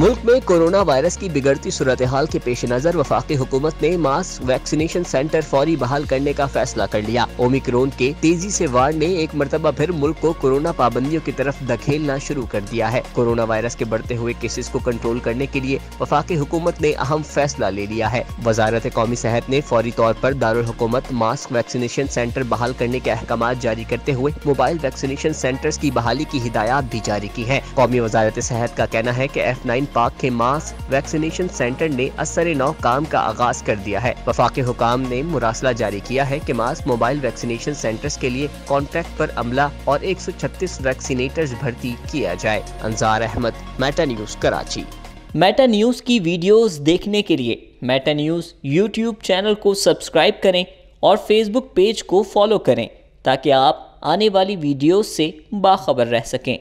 मुल्क में corona virus की बिगड़ती सूरत हाल के पेश नजर वफाकी हुकूमत ने मास वैक्सीनेशन सेंटर फौरी बहाल करने का फैसला कर लिया। ओमिक्रॉन के तेजी से वार ने एक मरतबा फिर मुल्क को कोरोना पाबंदियों की तरफ धकेलना शुरू कर दिया है। कोरोना वायरस के बढ़ते हुए केसेस को कंट्रोल करने के लिए वफाकी हुकूमत ने अहम फैसला ले लिया है। वजारत कौमी सेहत ने फौरी तौर पर दारुल हुकूमत मास वैक्सीनेशन सेंटर बहाल करने के अहकाम जारी करते हुए मोबाइल वैक्सीनेशन सेंटर्स की बहाली की हिदायत भी जारी की है। कौमी वजारत सेहत का कहना है कि F9 पाक के मास वैक्सीनेशन सेंटर ने असर नौ काम का आगाज कर दिया है। वफाकी हुकाम ने मुरासला जारी किया है कि मास मोबाइल वैक्सीनेशन सेंटर्स के लिए कॉन्ट्रैक्ट पर अमला और 136 वैक्सीनेटर्स भर्ती किया जाए। Anzar Ahmad, Meta news, Karachi. Meta news की वीडियोस देखने के लिए मेटा न्यूज यूट्यूब चैनल को सब्सक्राइब करें और फेसबुक पेज को फॉलो करें ताकि आप आने वाली वीडियोस से बाखबर रह सकें।